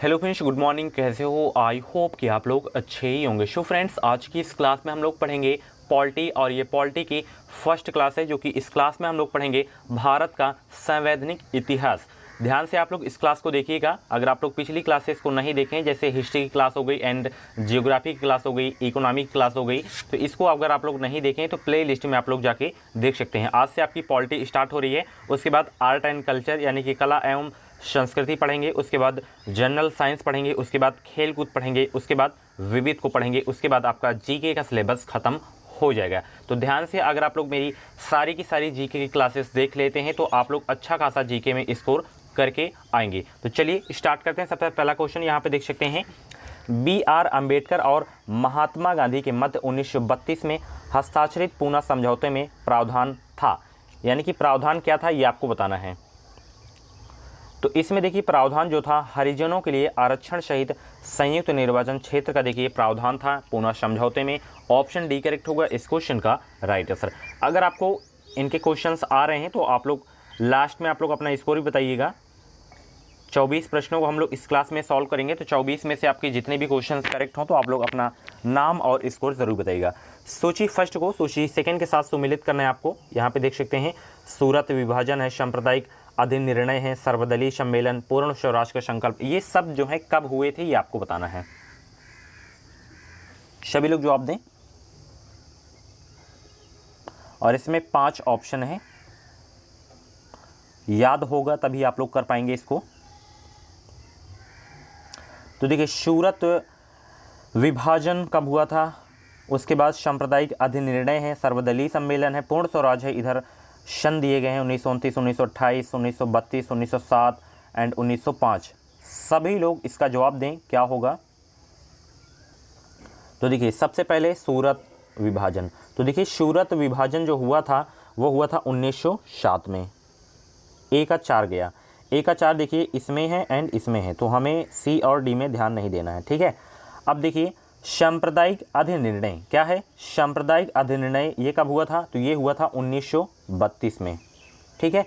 Hello friends, good morning. कैसे हो? I hope कि आप लोग अच्छे ही होंगे। सो फ्रेंड्स, आज की इस क्लास में हम लोग पढ़ेंगे पॉलिटी, और ये पॉलिटी की फर्स्ट क्लास है, जो कि इस क्लास में हम लोग पढ़ेंगे भारत का संवैधानिक इतिहास। ध्यान से आप लोग इस क्लास को देखिएगा। अगर आप लोग पिछली क्लासेस को नहीं देखें, जैसे हिस्ट्री की क्लास हो गई एंड जियोग्राफी की क्लास हो गई, इकोनॉमिक क्लास हो गई, तो इसको अगर आप लोग नहीं देखें तो प्ले लिस्ट में आप लोग जाके देख सकते हैं। आज से आपकी पॉलिटी स्टार्ट हो रही है। उसके बाद आर्ट एंड कल्चर यानी कि कला एवं संस्कृति पढ़ेंगे, उसके बाद जनरल साइंस पढ़ेंगे, उसके बाद खेल कूद पढ़ेंगे, उसके बाद विविध को पढ़ेंगे, उसके बाद आपका जीके का सिलेबस खत्म हो जाएगा। तो ध्यान से अगर आप लोग मेरी सारी की सारी जीके की क्लासेस देख लेते हैं तो आप लोग अच्छा खासा जीके में स्कोर करके आएंगे। तो चलिए स्टार्ट करते हैं। सबसे पहला क्वेश्चन यहाँ पे देख सकते हैं। BR अम्बेडकर और महात्मा गांधी के मध्य 1932 में हस्ताक्षरित पूना समझौते में प्रावधान था, यानी कि प्रावधान क्या था ये आपको बताना है। तो इसमें देखिए प्रावधान जो था हरिजनों के लिए आरक्षण सहित संयुक्त निर्वाचन क्षेत्र का देखिए प्रावधान था पूना समझौते में। ऑप्शन डी करेक्ट होगा इस क्वेश्चन का राइट आंसर। अगर आपको इनके क्वेश्चंस आ रहे हैं तो आप लोग लास्ट में आप लोग अपना स्कोर भी बताइएगा। 24 प्रश्नों को हम लोग इस क्लास में सॉल्व करेंगे, तो 24 में से आपके जितने भी क्वेश्चंस करेक्ट हों तो आप लोग अपना नाम और स्कोर जरूर बताइएगा। सूची फर्स्ट को सूची सेकंड के साथ सुमिलित करना है आपको। यहाँ पे देख सकते हैं सूरत विभाजन है, सांप्रदायिक अधिनिर्णय है, सर्वदलीय सम्मेलन, पूर्ण स्वराज का संकल्प, ये सब जो है कब हुए थे ये आपको बताना है। सभी लोग जवाब दें। और इसमें 5 ऑप्शन है, याद होगा तभी आप लोग कर पाएंगे इसको। तो देखिए सूरत विभाजन कब हुआ था, उसके बाद सांप्रदायिक अधिनिर्णय है, सर्वदलीय सम्मेलन है, पूर्ण स्वराज है, इधर सन दिए गए हैं 1929, 1928, 1932, 1907 एंड 1905। सभी लोग इसका जवाब दें क्या होगा। तो देखिए सबसे पहले सूरत विभाजन। तो देखिए सूरत विभाजन जो हुआ था वो हुआ था 1907 में। ए का 4 गया, ए का 4 देखिए इसमें है एंड इसमें है, तो हमें सी और डी में ध्यान नहीं देना है, ठीक है। अब देखिए सांप्रदायिक अधिनिर्णय क्या है। सांप्रदायिक अधिनिर्णय ये कब हुआ था, तो ये हुआ था 1932 में, ठीक है।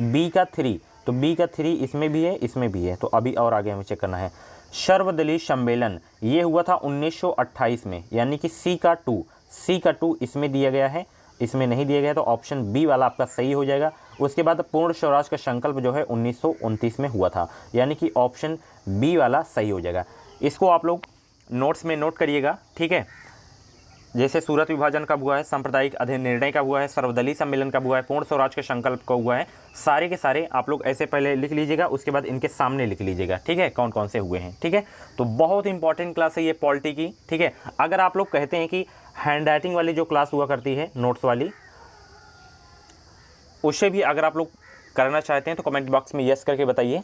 बी का 3, तो बी का 3 इसमें भी है इसमें भी है, तो अभी और आगे हमें चेक करना है। सर्वदलीय सम्मेलन ये हुआ था 1928 में, यानी कि सी का 2, सी का 2 इसमें दिया गया है, इसमें नहीं दिया गया, तो ऑप्शन बी वाला आपका सही हो जाएगा। उसके बाद पूर्ण स्वराज का संकल्प जो है 1929 में हुआ था, यानी कि ऑप्शन बी वाला सही हो जाएगा। इसको आप लोग नोट्स में नोट करिएगा, ठीक है। जैसे सूरत विभाजन कब हुआ है, सांप्रदायिक अधिनिर्णय कब हुआ है, सर्वदलीय सम्मेलन कब हुआ है, पूर्ण स्वराज का संकल्प कब हुआ है, सारे के सारे आप लोग ऐसे पहले लिख लीजिएगा, उसके बाद इनके सामने लिख लीजिएगा, ठीक है, कौन कौन से हुए हैं, ठीक है। तो बहुत इंपॉर्टेंट क्लास है ये पॉलिटी की, ठीक है। अगर आप लोग कहते हैं कि हैंड राइटिंग वाली जो क्लास हुआ करती है नोट्स वाली, उसे भी अगर आप लोग करना चाहते हैं तो कमेंट बॉक्स में यस करके बताइए,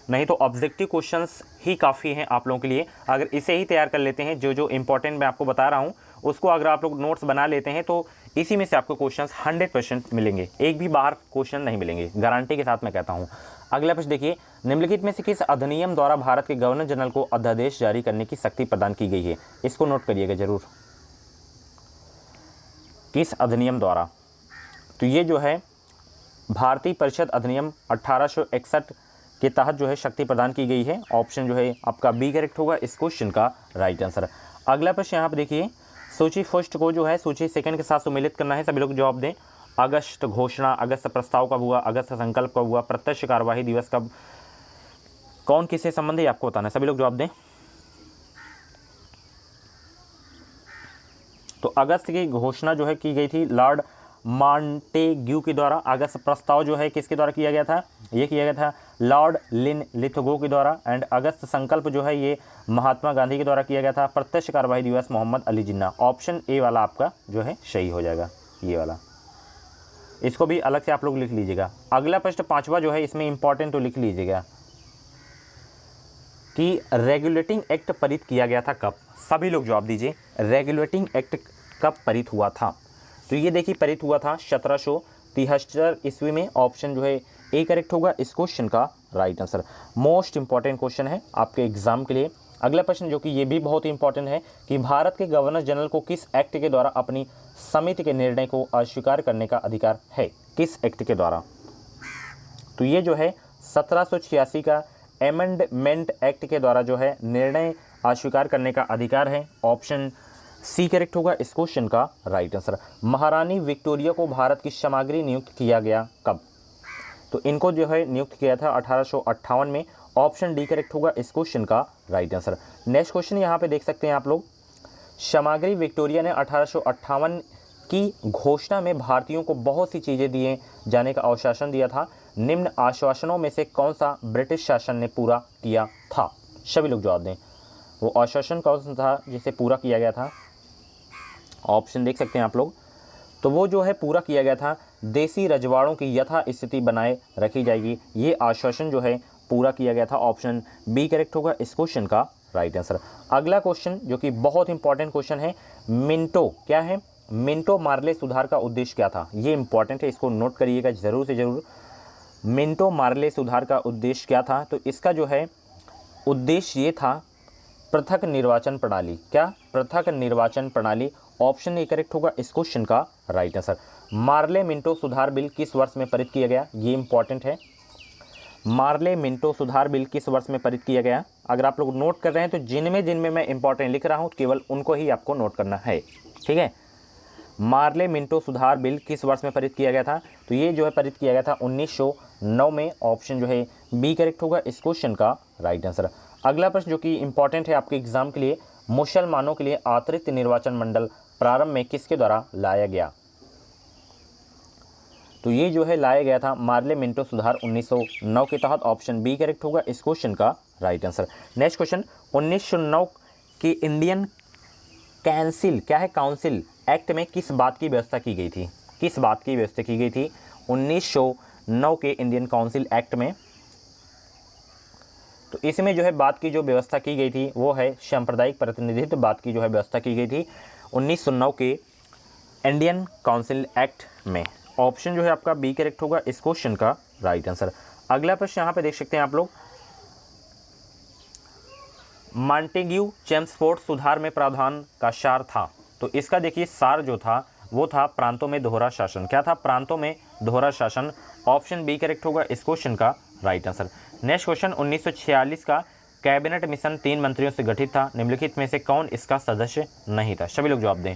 नहीं तो ऑब्जेक्टिव क्वेश्चंस ही काफ़ी हैं आप लोगों के लिए। अगर इसे ही तैयार कर लेते हैं, जो जो इंपॉर्टेंट मैं आपको बता रहा हूं उसको अगर आप लोग नोट्स बना लेते हैं तो इसी में से आपको क्वेश्चंस 100% मिलेंगे, एक भी बाहर क्वेश्चन नहीं मिलेंगे, गारंटी के साथ मैं कहता हूं। अगला प्रश्न देखिए, निम्नलिखित में से किस अधिनियम द्वारा भारत के गवर्नर जनरल को अध्यादेश जारी करने की शक्ति प्रदान की गई है। इसको नोट करिएगा जरूर, किस अधिनियम द्वारा। तो ये जो है भारतीय परिषद अधिनियम 1861 के तहत जो है शक्ति प्रदान की गई है। ऑप्शन जो है आपका बी करेक्ट होगा इस क्वेश्चन का राइट आंसर। अगला प्रश्न यहाँ पर देखिए, सूची फर्स्ट को जो है सूची सेकंड के साथ सुमेलित करना है। सभी लोग जवाब दें। अगस्त घोषणा, अगस्त प्रस्ताव कब हुआ, अगस्त संकल्प कब हुआ, प्रत्यक्ष कार्यवाही दिवस कब, कौन किससे संबंध है आपको बताना है। सभी लोग जवाब दें। तो अगस्त की घोषणा जो है की गई थी लॉर्ड मॉन्टेग्यू के द्वारा। अगस्त प्रस्ताव जो है किसके द्वारा किया गया था, ये किया गया था लॉर्ड लिथगो के द्वारा। एंड अगस्त संकल्प जो है ये महात्मा गांधी के द्वारा किया गया था। प्रत्यक्ष कार्यवाही दिवस मोहम्मद अली जिन्ना। ऑप्शन ए वाला आपका जो है सही हो जाएगा, ये वाला। इसको भी अलग से आप लोग लिख लीजिएगा। अगला प्रश्न 5वां जो है इसमें इंपॉर्टेंट तो लिख लीजिएगा कि रेगुलेटिंग एक्ट पारित किया गया था कब। सभी लोग जवाब दीजिए, रेगुलेटिंग एक्ट कब पारित हुआ था। तो ये देखिए पारित हुआ था 1773 ईस्वी में। ऑप्शन जो है ए करेक्ट होगा इस क्वेश्चन का right answer. Most important question है आपके एग्जाम के लिए। अगला प्रश्न जो कि ये भी बहुत इंपॉर्टेंट है कि भारत के गवर्नर जनरल को किस एक्ट के द्वारा अपनी समिति के निर्णय को अस्वीकार करने का अधिकार है, किस एक्ट के द्वारा। तो ये जो है 1786 का अमेंडमेंट एक्ट के द्वारा जो है निर्णय अस्वीकार करने का अधिकार है। ऑप्शन सी करेक्ट होगा इस क्वेश्चन का राइट आंसर। महारानी विक्टोरिया को भारत की क्षमागिरी नियुक्त किया गया कब? तो इनको जो है नियुक्त किया था 1858 में। ऑप्शन डी करेक्ट होगा इस क्वेश्चन का राइट आंसर। नेक्स्ट क्वेश्चन यहाँ पे देख सकते हैं आप लोग, क्षमागिरी विक्टोरिया ने 1858 की घोषणा में भारतीयों को बहुत सी चीज़ें दिए जाने का आश्वासन दिया था। निम्न आश्वासनों में से कौन सा ब्रिटिश शासन ने पूरा किया था? सभी लोग जवाब दें। वो आश्वासन कौन सा था जिसे पूरा किया गया था? ऑप्शन देख सकते हैं आप लोग। तो वो जो है पूरा किया गया था, देसी रजवाड़ों की यथा स्थिति बनाए रखी जाएगी, ये आश्वासन जो है पूरा किया गया था। ऑप्शन बी करेक्ट होगा इस क्वेश्चन का राइट आंसर। अगला क्वेश्चन जो कि बहुत इंपॉर्टेंट क्वेश्चन है, मिंटो क्या है? मिंटो मार्ले सुधार का उद्देश्य क्या था? ये इंपॉर्टेंट है, इसको नोट करिएगा ज़रूर से ज़रूर। मिंटो मार्ले सुधार का उद्देश्य क्या था? तो इसका जो है उद्देश्य ये था पृथक निर्वाचन प्रणाली। क्या? पृथक निर्वाचन प्रणाली। ऑप्शन ए करेक्ट होगा इस क्वेश्चन का राइट आंसर। मार्ले मिंटो सुधार बिल किस वर्ष में पारित किया गया? ये इंपॉर्टेंट है। मार्ले मिंटो सुधार बिल किस वर्ष में पारित किया गया? अगर आप लोग नोट कर रहे हैं तो जिनमें मैं इंपॉर्टेंट लिख रहा हूँ केवल उनको ही आपको नोट करना है, ठीक है। मार्ले मिंटो सुधार बिल किस वर्ष में पारित किया गया था? तो ये जो है पारित किया गया था 1909 में। ऑप्शन जो है बी करेक्ट होगा इस क्वेश्चन का राइट आंसर। अगला प्रश्न जो कि इंपॉर्टेंट है आपके एग्जाम के लिए, मुसलमानों के लिए अतिरिक्त निर्वाचन मंडल प्रारंभ में किसके द्वारा लाया गया? तो ये जो है लाया गया था मार्ले मिंटो सुधार 1909 के तहत। ऑप्शन बी करेक्ट होगा इस क्वेश्चन का राइट आंसर। नेक्स्ट क्वेश्चन, 1909 की इंडियन कैंसिल क्या है? काउंसिल एक्ट में किस बात की व्यवस्था की गई थी? किस बात की व्यवस्था की गई थी 1909 के इंडियन काउंसिल एक्ट में? तो इसमें जो है बात की जो व्यवस्था की गई थी वो है सांप्रदायिक प्रतिनिधित्व बात की जो है व्यवस्था की गई थी 1909 के इंडियन काउंसिल एक्ट में। ऑप्शन जो है आपका बी करेक्ट होगा इस क्वेश्चन का राइट आंसर। अगला प्रश्न यहाँ पे देख सकते हैं आप लोग, मॉन्टेग्यू चेम्सफोर्ड सुधार में प्रावधान का सार था। तो इसका देखिए सार जो था वो था प्रांतों में दोहरा शासन। क्या था? प्रांतों में दोहरा शासन। ऑप्शन बी करेक्ट होगा इस क्वेश्चन का राइट आंसर। नेक्स्ट क्वेश्चन, 1946 का कैबिनेट मिशन 3 मंत्रियों से गठित था, निम्नलिखित में से कौन इसका सदस्य नहीं था? सभी लोग जवाब दें,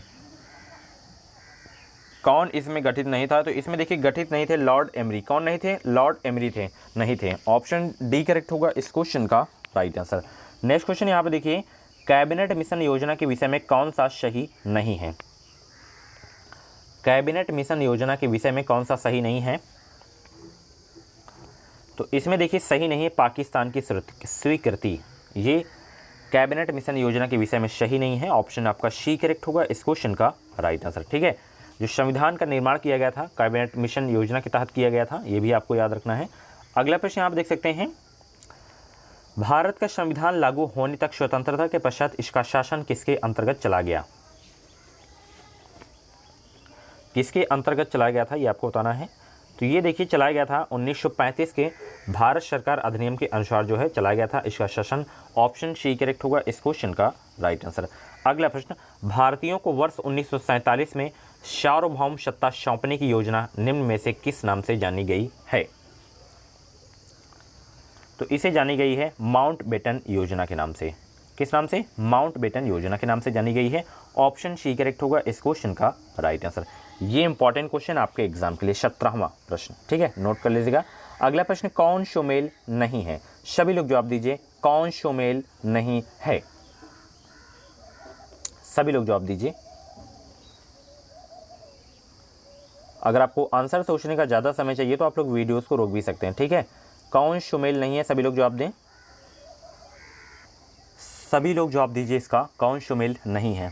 कौन इसमें गठित नहीं था? तो इसमें देखिए गठित नहीं थे लॉर्ड एमरी। कौन नहीं थे? लॉर्ड एमरी थे, नहीं थे। ऑप्शन डी करेक्ट होगा इस क्वेश्चन का राइट आंसर। नेक्स्ट क्वेश्चन यहाँ पे देखिए, कैबिनेट मिशन योजना के विषय में कौन सा सही नहीं है? कैबिनेट मिशन योजना के विषय में कौन सा सही नहीं है? तो इसमें देखिए सही नहीं है पाकिस्तान की स्वीकृति, ये कैबिनेट मिशन योजना के विषय में सही नहीं है। ऑप्शन आपका सी करेक्ट होगा इस क्वेश्चन का राइट आंसर, ठीक है। जो संविधान का निर्माण किया गया था कैबिनेट मिशन योजना के तहत किया गया था, ये भी आपको याद रखना है। अगला प्रश्न आप देख सकते हैं, भारत का संविधान लागू होने तक स्वतंत्रता के पश्चात इसका शासन किसके अंतर्गत चला गया? किसके अंतर्गत चला गया था ये आपको बताना है। तो ये देखिए चलाया गया था 1935 के भारत सरकार अधिनियम के अनुसार जो है चलाया गया था इसका शासन। ऑप्शन सी करेक्ट होगा इस क्वेश्चन का राइट आंसर। अगला प्रश्न, भारतीयों को वर्ष 1947 में सार्वभौम सत्ता सौंपने की योजना निम्न में से किस नाम से जानी गई है? तो इसे जानी गई है माउंटबेटन योजना के नाम से। किस नाम से? माउंटबेटन योजना के नाम से जानी गई है। ऑप्शन सी करेक्ट होगा इस क्वेश्चन का राइट आंसर। ये इंपॉर्टेंट क्वेश्चन आपके एग्जाम के लिए 17वां प्रश्न, ठीक है, नोट कर लीजिएगा। अगला प्रश्न, कौन शामिल नहीं है? सभी लोग जवाब दीजिए, कौन शामिल नहीं है? सभी लोग जवाब दीजिए। अगर आपको आंसर सोचने का ज़्यादा समय चाहिए तो आप लोग वीडियोस को रोक भी सकते हैं, ठीक है। कौन शामिल नहीं है? सभी लोग जवाब दें, सभी लोग जवाब दीजिए इसका, कौन शामिल नहीं है?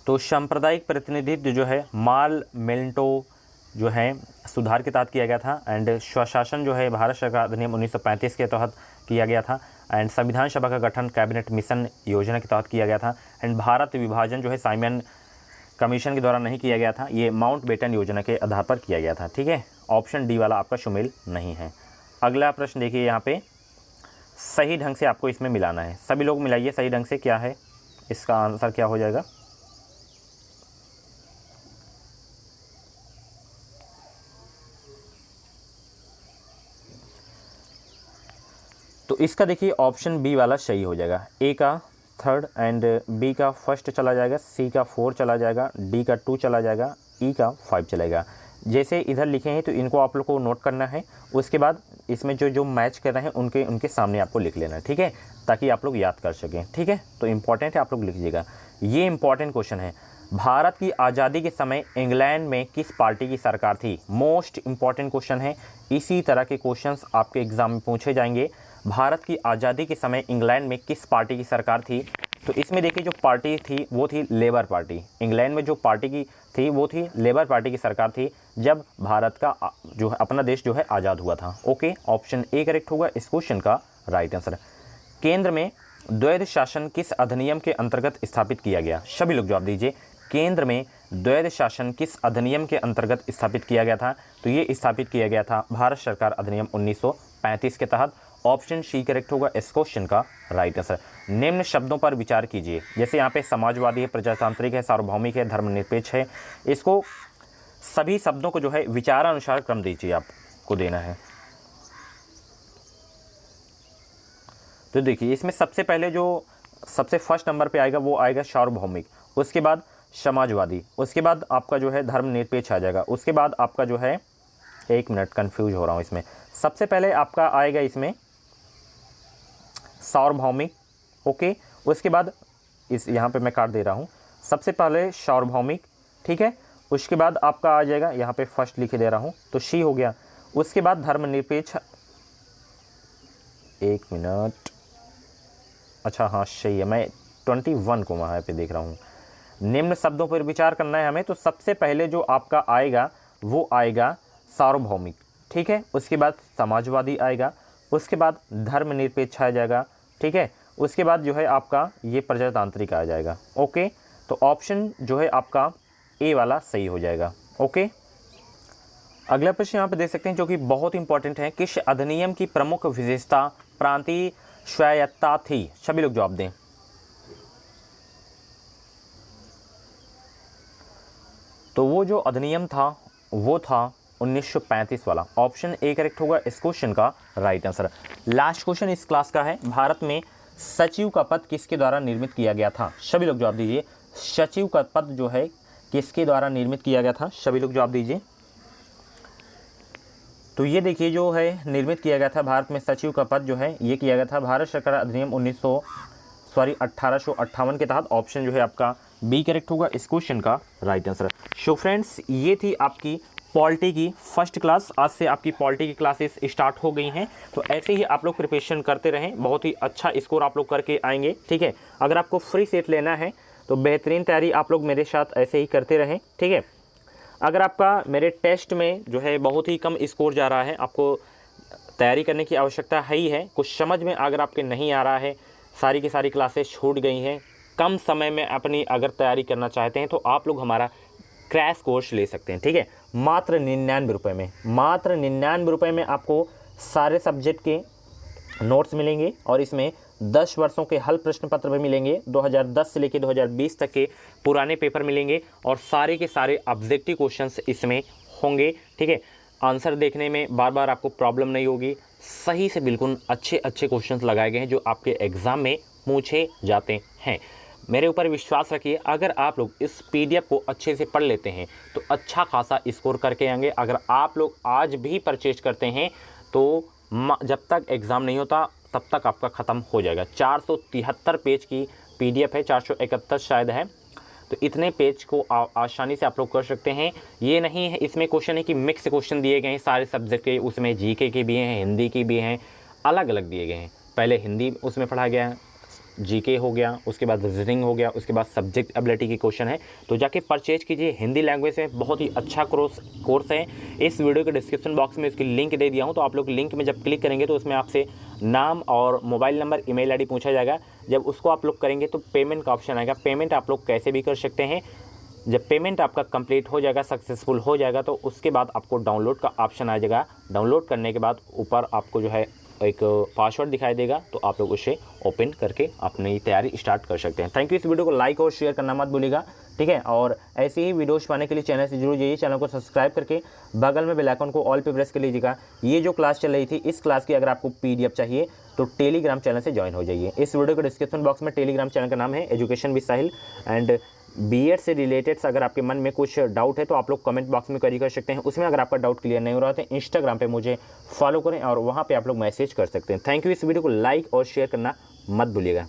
तो सांप्रदायिक प्रतिनिधित्व जो है माल मिल्टो जो है सुधार के तहत किया गया था, एंड स्वशासन जो है भारत सरकार अधिनियम 1935 के तहत किया गया था, एंड संविधान सभा का गठन कैबिनेट मिशन योजना के तहत किया गया था, एंड भारत विभाजन जो है साइमन कमीशन के द्वारा नहीं किया गया था, ये माउंटबेटन योजना के आधार पर किया गया था, ठीक है। ऑप्शन डी वाला आपका शामिल नहीं है। अगला प्रश्न देखिए, यहाँ पे सही ढंग से आपको इसमें मिलाना है। सभी लोग मिलाइए सही ढंग से, क्या है इसका आंसर, क्या हो जाएगा? तो इसका देखिए ऑप्शन बी वाला सही हो जाएगा। ए का थर्ड एंड बी का फर्स्ट चला जाएगा, सी का 4 चला जाएगा, डी का 2 चला जाएगा, ई का 5 चलेगा। जैसे इधर लिखे हैं तो इनको आप लोग को नोट करना है, उसके बाद इसमें जो जो मैच कर रहे हैं उनके सामने आपको लिख लेना है, ठीक है, ताकि आप लोग याद कर सकें, ठीक है। तो इम्पॉर्टेंट है, आप लोग लिखिएगा। ये इंपॉर्टेंट क्वेश्चन है। भारत की आज़ादी के समय इंग्लैंड में किस पार्टी की सरकार थी? मोस्ट इंपॉर्टेंट क्वेश्चन है। इसी तरह के क्वेश्चंस आपके एग्जाम में पूछे जाएंगे। भारत की आज़ादी के समय इंग्लैंड में किस पार्टी की सरकार थी? तो इसमें देखिए जो पार्टी थी वो थी लेबर पार्टी। इंग्लैंड में जो पार्टी की थी वो थी लेबर पार्टी की सरकार थी, जब भारत का जो है अपना देश जो है आज़ाद हुआ था। ओके, ऑप्शन ए करेक्ट होगा इस क्वेश्चन का राइट आंसर। केंद्र में द्वैध शासन किस अधिनियम के अंतर्गत स्थापित किया गया? सभी लोग जवाब दीजिए। केंद्र में द्वैध शासन किस अधिनियम के अंतर्गत स्थापित किया गया था? तो ये स्थापित किया गया था भारत सरकार अधिनियम 1935 के तहत। ऑप्शन सी करेक्ट होगा इस क्वेश्चन का राइट आंसर। निम्न शब्दों पर विचार कीजिए। जैसे यहाँ पे समाजवादी है, प्रजातांत्रिक है, सार्वभौमिक है, धर्मनिरपेक्ष है, इसको सभी शब्दों को जो है विचारानुसार क्रम दीजिए, आपको देना है। तो देखिए इसमें सबसे पहले जो सबसे फर्स्ट नंबर पे आएगा वो आएगा सार्वभौमिक, उसके बाद समाजवादी, उसके बाद आपका जो है धर्मनिरपेक्ष आ जाएगा, उसके बाद आपका जो है, एक मिनट कंफ्यूज हो रहा हूँ इसमें, सबसे पहले आपका आएगा इसमें सार्वभौमिक। ओके, उसके बाद इस यहाँ पे मैं काट दे रहा हूँ, सबसे पहले सार्वभौमिक, ठीक है, उसके बाद आपका आ जाएगा यहाँ पे फर्स्ट लिखे दे रहा हूँ तो सी हो गया, उसके बाद धर्मनिरपेक्ष, एक मिनट, अच्छा हाँ सही है, मैं 21 को वहाँ पे देख रहा हूँ। निम्न शब्दों पर विचार करना है हमें, तो सबसे पहले जो आपका आएगा वो आएगा सार्वभौमिक, ठीक है, उसके बाद समाजवादी आएगा, उसके बाद धर्मनिरपेक्ष आ जाएगा, ठीक है, उसके बाद जो है आपका ये प्रजातांत्रिक आ जाएगा। ओके, तो ऑप्शन जो है आपका ए वाला सही हो जाएगा। ओके, अगला प्रश्न यहाँ पे देख सकते हैं जो कि बहुत इंपॉर्टेंट है। किस अधिनियम की प्रमुख विशेषता प्रांतीय स्वायत्तता थी? सभी लोग जवाब दें। तो वो जो अधिनियम था वो था 1935 वाला। ऑप्शन ए करेक्ट होगा इस क्वेश्चन का राइट आंसर। लास्ट क्वेश्चन इस क्लास का है, भारत में सचिव का पद किसके द्वारा निर्मित किया गया था? सभी लोग जवाब दीजिए। सचिव का पद जो है किसके द्वारा निर्मित किया गया था? सभी लोग जवाब दीजिए। तो ये देखिए जो है निर्मित किया गया था भारत में सचिव का पद जो है ये किया गया था भारत सरकार अधिनियम 1858 के तहत। ऑप्शन जो है आपका बी करेक्ट होगा इस क्वेश्चन का राइट आंसर। सो फ्रेंड्स, ये थी आपकी पॉलिटी की फर्स्ट क्लास। आज से आपकी पॉलिटी की क्लासेस स्टार्ट हो गई हैं, तो ऐसे ही आप लोग प्रिपरेशन करते रहें, बहुत ही अच्छा स्कोर आप लोग करके आएंगे, ठीक है। अगर आपको फ्री सेट लेना है तो बेहतरीन तैयारी आप लोग मेरे साथ ऐसे ही करते रहें, ठीक है। अगर आपका मेरे टेस्ट में जो है बहुत ही कम स्कोर जा रहा है, आपको तैयारी करने की आवश्यकता है ही है, कुछ समझ में अगर आपके नहीं आ रहा है, सारी की सारी क्लासेस छूट गई हैं, कम समय में अपनी अगर तैयारी करना चाहते हैं तो आप लोग हमारा क्रैश कोर्स ले सकते हैं, ठीक है। मात्र 99 रुपये में, मात्र 99 रुपये में आपको सारे सब्जेक्ट के नोट्स मिलेंगे और इसमें 10 वर्षों के हल प्रश्न पत्र भी मिलेंगे, 2010 से लेकर 2020 तक के पुराने पेपर मिलेंगे और सारे के सारे ऑब्जेक्टिव क्वेश्चंस इसमें होंगे, ठीक है। आंसर देखने में बार बार आपको प्रॉब्लम नहीं होगी, सही से बिल्कुल अच्छे अच्छे क्वेश्चंस लगाए गए हैं जो आपके एग्ज़ाम में पूछे जाते हैं। मेरे ऊपर विश्वास रखिए, अगर आप लोग इस PDF को अच्छे से पढ़ लेते हैं तो अच्छा खासा स्कोर करके आएंगे। अगर आप लोग आज भी परचेज करते हैं तो जब तक एग्ज़ाम नहीं होता तब तक आपका ख़त्म हो जाएगा। 473 पेज की PDF है, 471 शायद है, तो इतने पेज को आसानी से आप लोग कर सकते हैं। ये नहीं है इसमें क्वेश्चन है कि मिक्स क्वेश्चन दिए गए हैं सारे सब्जेक्ट के, उसमें GK के भी हैं, हिंदी की भी हैं, अलग अलग दिए गए हैं। पहले हिंदी उसमें पढ़ा गया है, GK हो गया, उसके बाद रीजनिंग हो गया, उसके बाद सब्जेक्ट एबिलिटी के क्वेश्चन है, तो जाके परचेज कीजिए। हिंदी लैंग्वेज में बहुत ही अच्छा कोर्स है। इस वीडियो के डिस्क्रिप्शन बॉक्स में इसकी लिंक दे दिया हूँ, तो आप लोग लिंक में जब क्लिक करेंगे तो उसमें आपसे नाम और मोबाइल नंबर, ईमेल ID पूछा जाएगा। जब उसको आप लोग करेंगे तो पेमेंट का ऑप्शन आएगा। पेमेंट आप लोग कैसे भी कर सकते हैं। जब पेमेंट आपका कंप्लीट हो जाएगा, सक्सेसफुल हो जाएगा, तो उसके बाद आपको डाउनलोड का ऑप्शन आ जाएगा। डाउनलोड करने के बाद ऊपर आपको जो है एक पासवर्ड दिखाई देगा, तो आप लोग उसे ओपन करके अपनी तैयारी स्टार्ट कर सकते हैं। Thank you. इस वीडियो को लाइक और शेयर करना मत भूलिएगा, ठीक है। और ऐसे ही वीडियोस पाने के लिए चैनल से जरूर जाइए, चैनल को सब्सक्राइब करके बगल में बेल आइकन को ऑल पे प्रेस कर लीजिएगा। ये जो क्लास चल रही थी, इस क्लास की अगर आपको PDF चाहिए तो टेलीग्राम चैनल से ज्वाइन हो जाइए। इस वीडियो के डिस्क्रिप्शन बॉक्स में टेलीग्राम चैनल का नाम है education with Sahil. And BEd से रिलेटेड अगर आपके मन में कुछ डाउट है तो आप लोग कमेंट बॉक्स में क्वेरी कर सकते हैं। उसमें अगर आपका डाउट क्लियर नहीं हो रहा है तो इंस्टाग्राम पे मुझे फॉलो करें और वहाँ पे आप लोग मैसेज कर सकते हैं। Thank you. इस वीडियो को लाइक और शेयर करना मत भूलिएगा।